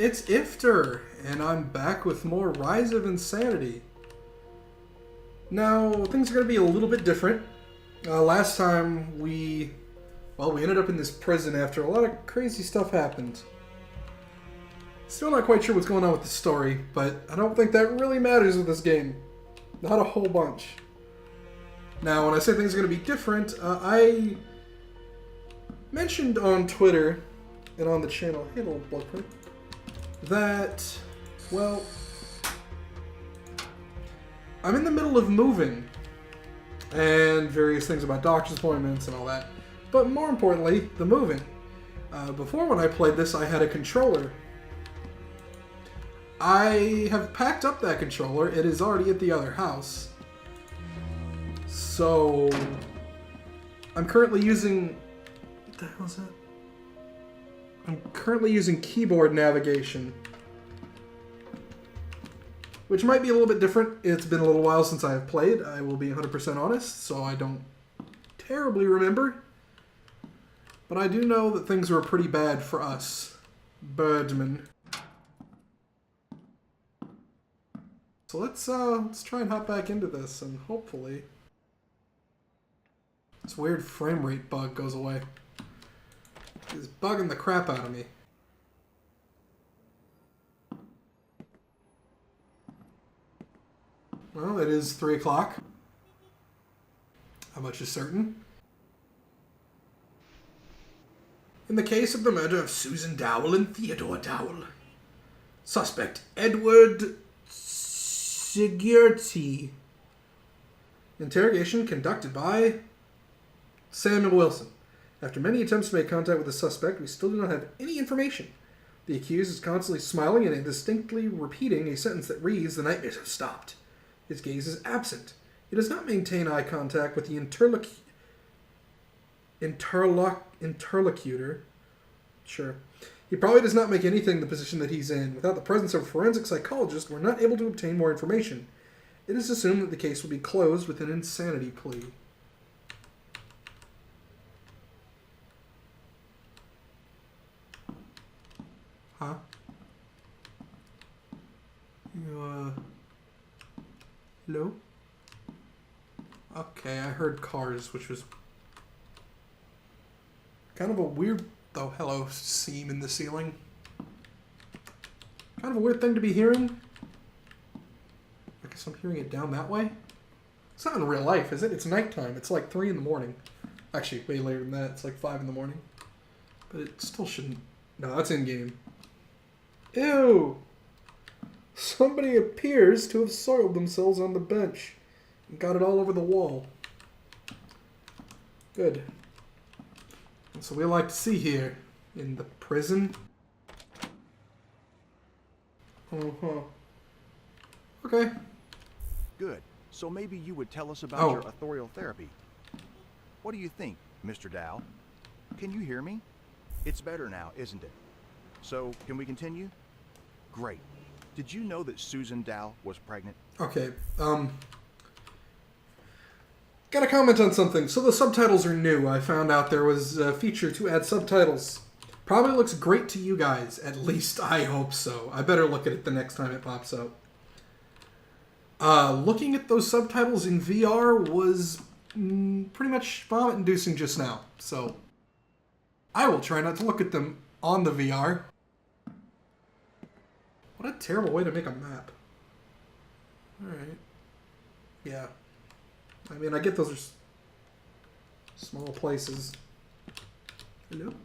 it's Ifter, and I'm back with more Rise of Insanity. Now, things are going to be a little bit different. Last time we ended up in this prison after a lot of crazy stuff happened. Still not quite sure what's going on with the story, but I don't think that really matters with this game. Not a whole bunch. Now, when I say things are going to be different, I mentioned on Twitter and on the channel, hey little blood print, that, well, I'm in the middle of moving and various things about doctor's appointments and all that. But more importantly, the moving. Before when I played this, I had a controller. I have packed up that controller. It is already at the other house. So, I'm currently using... What the hell is that? I'm currently using keyboard navigation. Which might be a little bit different. It's been a little while since I have played. I will be 100% honest, so I don't terribly remember. But I do know that things were pretty bad for us birdmen. So let's try and hop back into this, and hopefully this weird frame rate bug goes away. It's bugging the crap out of me. Well, it is 3 o'clock. How much is certain? In the case of the murder of Susan Dowell and Theodore Dowell, suspect Edward Sigurti. Interrogation conducted by Samuel Wilson. After many attempts to make contact with the suspect, we still do not have any information. The accused is constantly smiling and distinctly repeating a sentence that reads, "The nightmares have stopped." His gaze is absent. He does not maintain eye contact with the interlocutor. Sure. He probably does not make anything the position that he's in. Without the presence of a forensic psychologist, we're not able to obtain more information. It is assumed that the case will be closed with an insanity plea. Huh? Hello? Okay, I heard cars, which was kind of a weird, oh, hello, seam in the ceiling. Kind of a weird thing to be hearing. I guess I'm hearing it down that way. It's not in real life, is it? It's nighttime. It's like 3 in the morning. Actually, way later than that. It's like 5 in the morning. But it still shouldn't. No, that's in-game. Ew! Somebody appears to have soiled themselves on the bench and got it all over the wall. Good. That's what we like to see here in the prison. Uh-huh. Okay. Good. So maybe you would tell us about your authorial therapy. What do you think, Mr. Dow? Can you hear me? It's better now, isn't it? So, can we continue? Great. Did you know that Susan Dow was pregnant? Okay, gotta comment on something. So the subtitles are new. I found out there was a feature to add subtitles. Probably looks great to you guys. At least I hope so. I better look at it the next time it pops up. Looking at those subtitles in VR was pretty much vomit-inducing just now. So I will try not to look at them on the VR. What a terrible way to make a map. Alright. Yeah. I mean, I get those are small places. Hello? What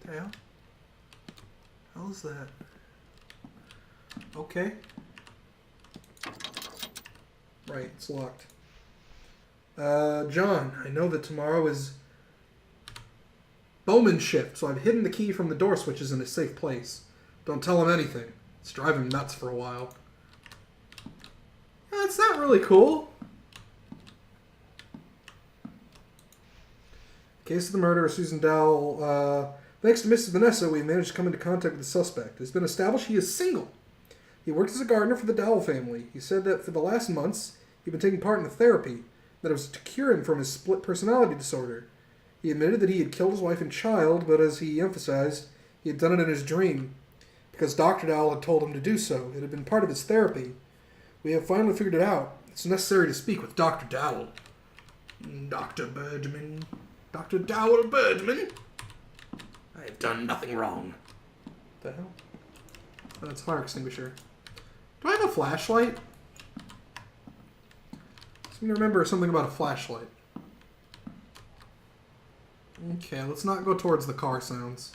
the hell? How's that? Okay. Right, it's locked. John, I know that tomorrow is Bowman shift, so I've hidden the key from the door switches in a safe place. Don't tell him anything. It's driving him nuts for a while. That's not really cool. Case of the murder of Susan Dowell. Thanks to Mrs. Vanessa, we managed to come into contact with the suspect. It's been established he is single. He worked as a gardener for the Dowell family. He said that for the last months, he'd been taking part in therapy, that it was to cure him from his split personality disorder. He admitted that he had killed his wife and child, but as he emphasized, he had done it in his dream. because Dr. Dowell had told him to do so. It had been part of his therapy. We have finally figured it out. It's necessary to speak with Dr. Dowell. Dr. Birdman. Dr. Dowell Birdman? I have done nothing wrong. What the hell? Oh, that's a fire extinguisher. Do I have a flashlight? I seem to remember something about a flashlight. Okay, let's not go towards the car sounds.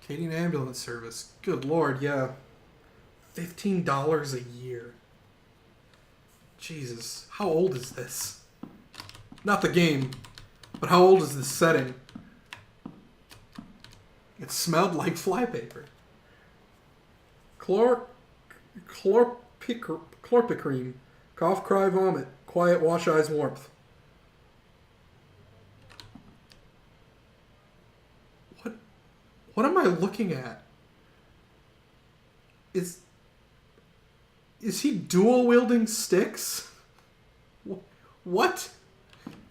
Canadian Ambulance Service. Good lord, yeah. $15 a year. Jesus. How old is this? Not the game, but how old is this setting? It smelled like flypaper. Chlorpicrine. Cough, cry, vomit. Quiet, wash eyes, warmth. What am I looking at? Is he dual wielding sticks? What?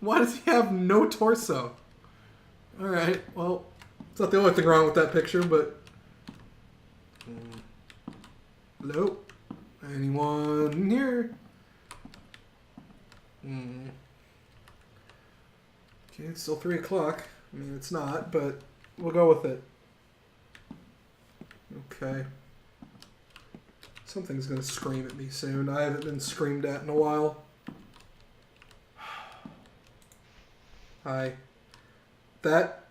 Why does he have no torso? Alright, well, it's not the only thing wrong with that picture, but... Hello? Anyone here? Okay, it's still 3 o'clock. I mean, it's not, but we'll go with it. Okay. Something's gonna scream at me soon. I haven't been screamed at in a while. Hi. That...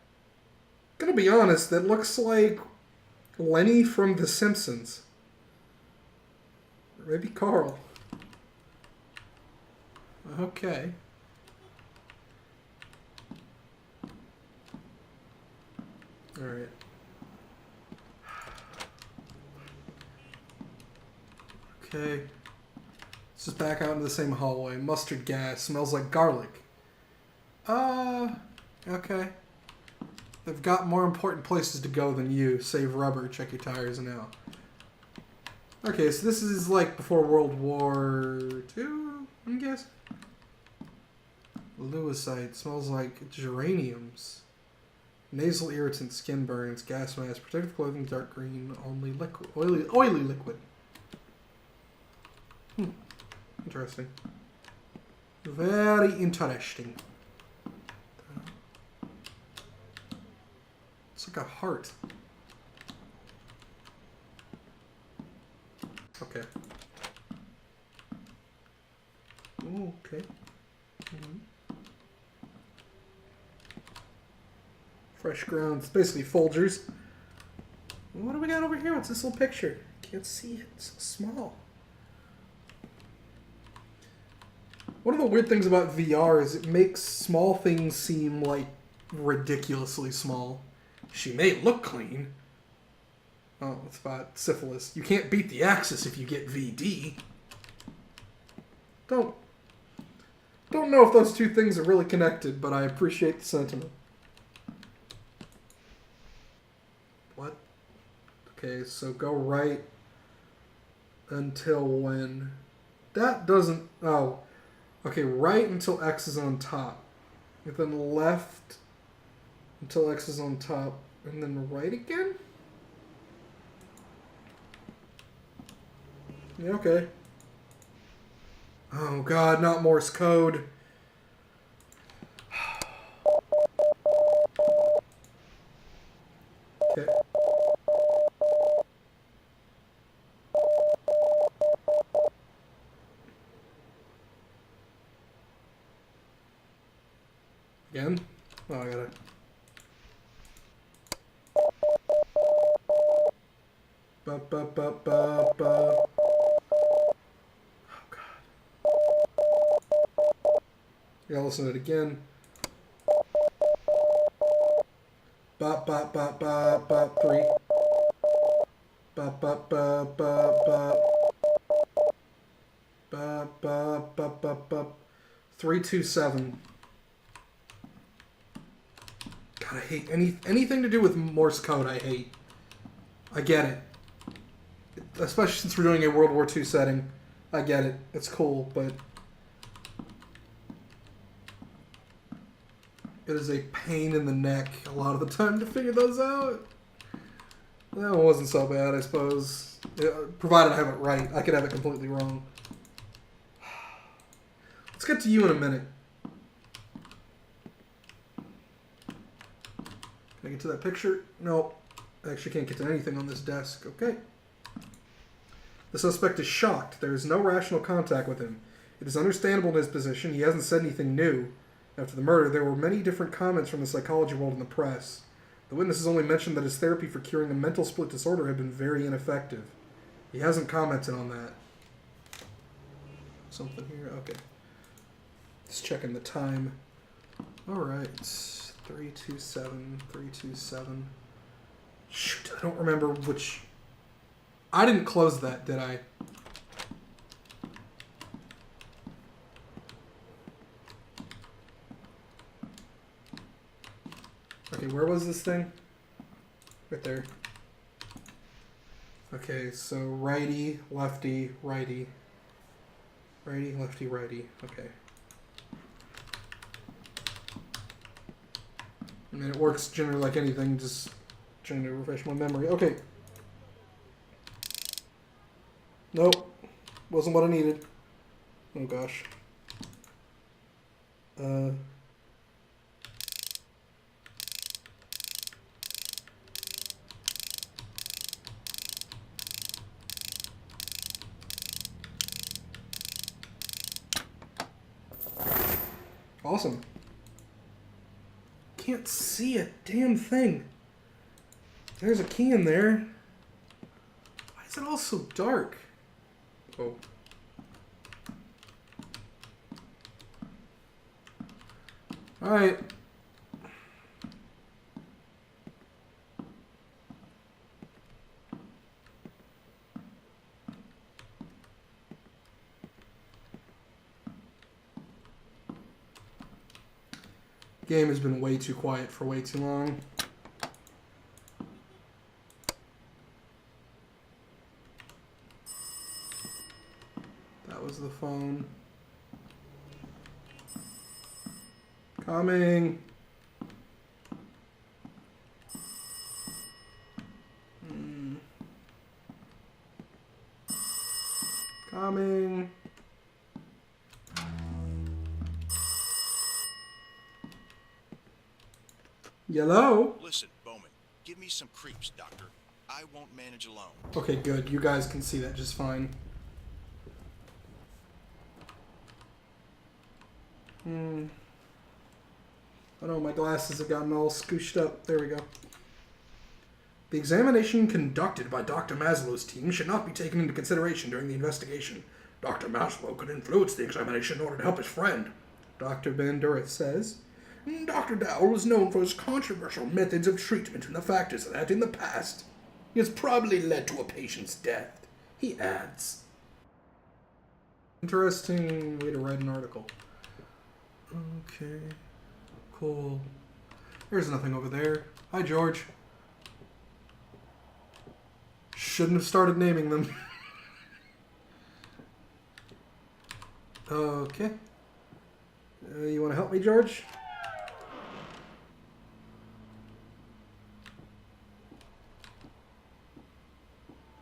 Gonna be honest, that looks like Lenny from The Simpsons. Or maybe Carl. Okay. Alright. Okay. Let's just back out into the same hallway. Mustard gas. Smells like garlic. Okay. They've got more important places to go than you. Save rubber, check your tires now. Okay, so this is like before World War II, I guess. Lewisite. Smells like geraniums. Nasal irritant, skin burns, gas mask, protective clothing, dark green, only liquid, oily liquid. Interesting. Very interesting. It's like a heart. Okay. Ooh, okay. Fresh ground. It's basically Folgers. What do we got over here? What's this little picture? Can't see it. It's so small. One of the weird things about VR is it makes small things seem like ridiculously small. She may look clean. Oh, it's about syphilis. You can't beat the Axis if you get VD. Don't know if those two things are really connected, but I appreciate the sentiment. What? Okay, so go right until when? That doesn't... Oh. Okay, right until X is on top. And then left until X is on top. And then right again? Yeah, okay. Oh god, not Morse code. Okay. Again? Oh, I gotta... Ba ba ba ba ba. Oh god. Yeah, listen to it again. Ba ba ba ba ba 3. Ba ba ba ba ba. Ba ba ba ba ba. 327. God, I hate anything to do with Morse code. I hate. I get it. Especially since we're doing a World War II setting. I get it. It's cool, but... It is a pain in the neck a lot of the time to figure those out. That one wasn't so bad, I suppose. Provided I have it right. I could have it completely wrong. Let's get to you in a minute. Can I get to that picture? Nope. I actually can't get to anything on this desk. Okay. The suspect is shocked. There is no rational contact with him. It is understandable in his position. He hasn't said anything new. After the murder, there were many different comments from the psychology world and the press. The witnesses only mentioned that his therapy for curing a mental split disorder had been very ineffective. He hasn't commented on that. Something here? Okay. Just checking the time. Alright. 327, 327. Shoot, I don't remember which... I didn't close that, did I? Okay, where was this thing? Right there. Okay, so righty, lefty, righty. Righty, lefty, righty. Okay. I mean, it works generally like anything, just trying to refresh my memory. Okay. Nope. Wasn't what I needed. Oh gosh. Awesome. Can't see a damn thing. There's a key in there. Why is it all so dark? Oh. Alright. Game has been way too quiet for way too long. That was the phone. Coming. Coming. Yellow? Listen, Bowman, give me some creeps, Doctor. I won't manage alone. Okay, good. You guys can see that just fine. Oh no, my glasses have gotten all scooshed up. There we go. The examination conducted by Dr. Maslow's team should not be taken into consideration during the investigation. Dr. Maslow could influence the examination in order to help his friend, Dr. Bandura says. Dr. Dowell was known for his controversial methods of treatment, and the fact is that, in the past, he has probably led to a patient's death, he adds. Interesting way to write an article. Okay. Cool. There's nothing over there. Hi, George. Shouldn't have started naming them. Okay. You want to help me, George?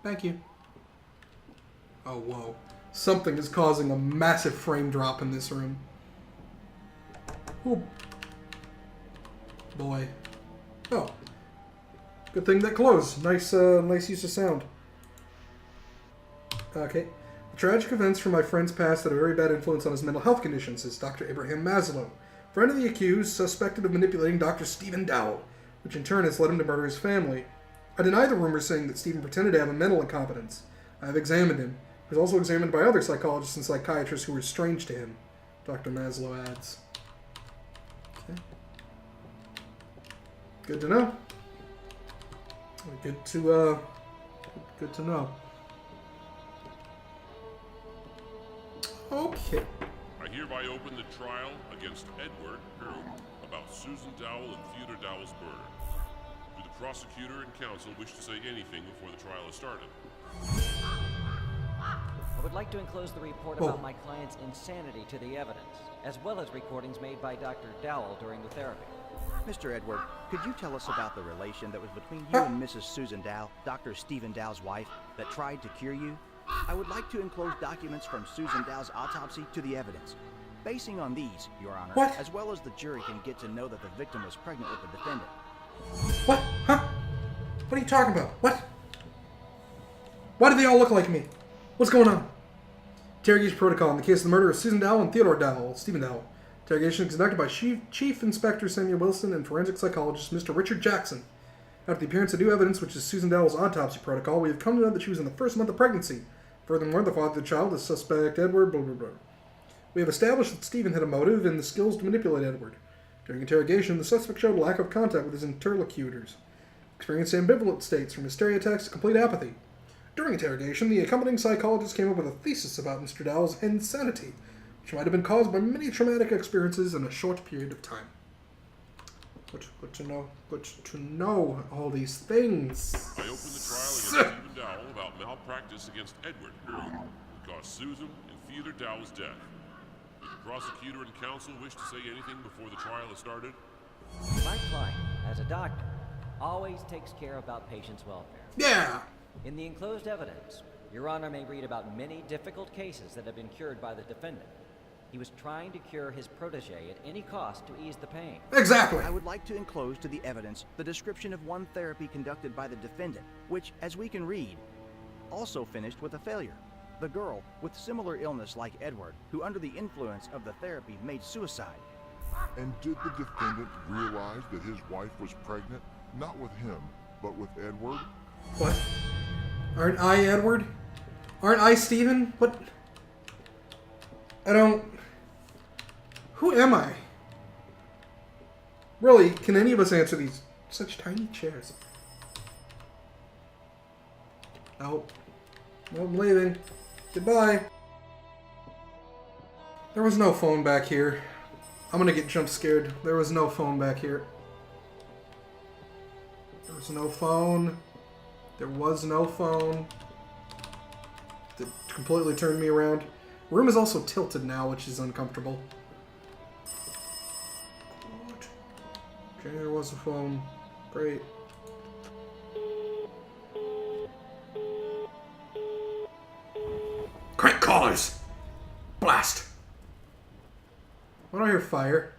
Thank you. Oh, whoa. Something is causing a massive frame drop in this room. Oh. Boy. Oh. Good thing that closed. Nice use of sound. Okay. The tragic events from my friend's past had a very bad influence on his mental health conditions, says Dr. Abraham Maslow, friend of the accused, suspected of manipulating Dr. Stephen Dowell, which in turn has led him to murder his family. I deny the rumors saying that Stephen pretended to have a mental incompetence. I have examined him. He was also examined by other psychologists and psychiatrists who were strange to him, Dr. Maslow adds. Okay. Good to know. Good to know. Okay. I hereby open the trial against Edward Groom about Susan Dowell and Theodore Dowell's murder. Do the prosecutor and counsel wish to say anything before the trial is started? I would like to enclose the report about my client's insanity to the evidence, as well as recordings made by Dr. Dowell during the therapy. Mr. Edward, could you tell us about the relation that was between you and Mrs. Susan Dow, Dr. Stephen Dow's wife, that tried to cure you? I would like to enclose documents from Susan Dow's autopsy to the evidence. Basing on these, Your Honor, What? as well as the jury can get to know that the victim was pregnant with the defendant. What? Huh? What are you talking about? What? Why do they all look like me? What's going on? Interrogation protocol in the case of the murder of Susan Dowell and Theodore Dowell, Stephen Dowell. Interrogation is conducted by Chief Inspector Samuel Wilson and forensic psychologist Mr. Richard Jackson. After the appearance of new evidence, which is Susan Dowell's autopsy protocol, we have come to know that she was in the first month of pregnancy. Furthermore, the father of the child is suspect Edward, blah, blah, blah. We have established that Stephen had a motive and the skills to manipulate Edward. During interrogation, the suspect showed a lack of contact with his interlocutors, experienced ambivalent states from hysteria attacks to complete apathy. During interrogation, the accompanying psychologist came up with a thesis about Mr. Dowell's insanity, which might have been caused by many traumatic experiences in a short period of time. Good to know all these things. I opened the trial against Stephen Dowell about malpractice against Edward, who caused Susan and Theodore Dowell's death. Did the prosecutor and counsel wish to say anything before the trial has started? My client, as a doctor, always takes care about patients' welfare. Yeah! In the enclosed evidence, Your Honor may read about many difficult cases that have been cured by the defendant. He was trying to cure his protege at any cost to ease the pain. Exactly! I would like to enclose to the evidence the description of one therapy conducted by the defendant, which, as we can read, also finished with a failure. The girl, with similar illness like Edward, who under the influence of the therapy made suicide. And did the defendant realize that his wife was pregnant, not with him, but with Edward? What? Aren't I Edward? Aren't I Stephen? What? I don't... Who am I? Really, can any of us answer these? Such tiny chairs. Nope. No, I'm leaving. Goodbye. There was no phone back here. I'm gonna get jump scared. There was no phone back here. There was no phone. There was no phone. It completely turned me around. The room is also tilted now, which is uncomfortable. Good. Okay, there was a phone. Great. Crank callers! Blast! Why do I hear fire?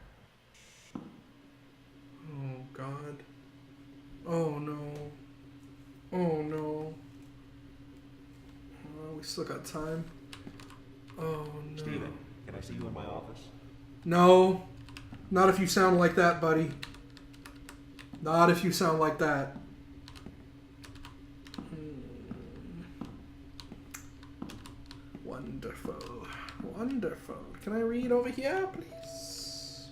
Oh, God. Oh, no. Oh, no. Oh, we still got time. Oh, no. Steven, can I see you in my office? No. Not if you sound like that, buddy. Not if you sound like that. Wonderful. Wonderful. Can I read over here, please?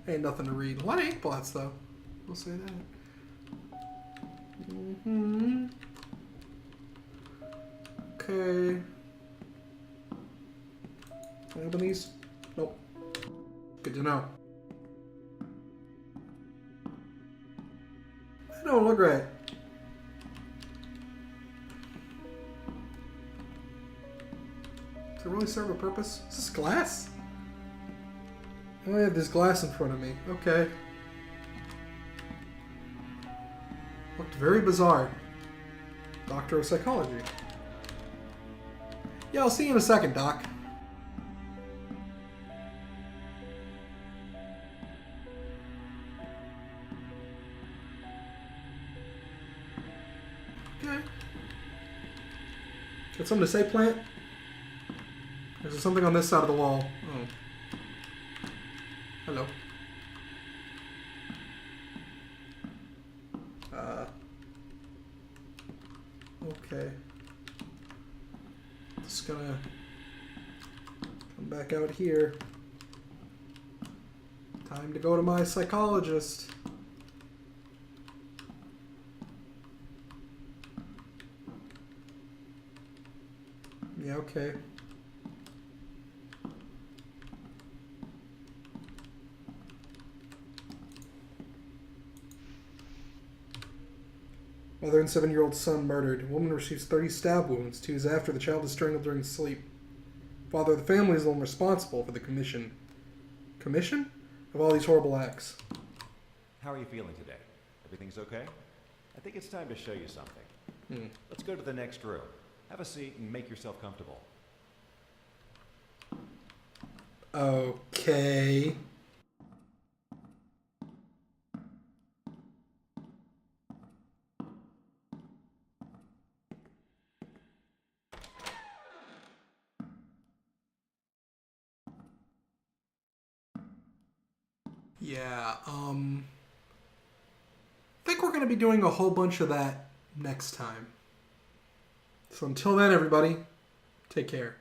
Ain't nothing to read. A lot of ink blots, though. We'll say that. Okay. Can I open these? Nope. Good to know. They don't look right. Does it really serve a purpose? Is this glass? Oh, I have this glass in front of me. Okay. Looked very bizarre. Doctor of Psychology. Yeah, I'll see you in a second, Doc. Okay. Got something to say, plant? There's something on this side of the wall. Oh. Hello. Okay. Just gonna come back out here. Time to go to my psychologist. Yeah, okay. Mother and 7-year-old son murdered. Woman receives 30 stab wounds 2 years after the child is strangled during sleep. Father of the family is the one responsible for the commission of all these horrible acts. How are you feeling today? Everything's okay? I think it's time to show you something. Let's go to the next room. Have a seat and make yourself comfortable. Okay. Yeah, I think we're going to be doing a whole bunch of that next time. So until then, everybody, take care.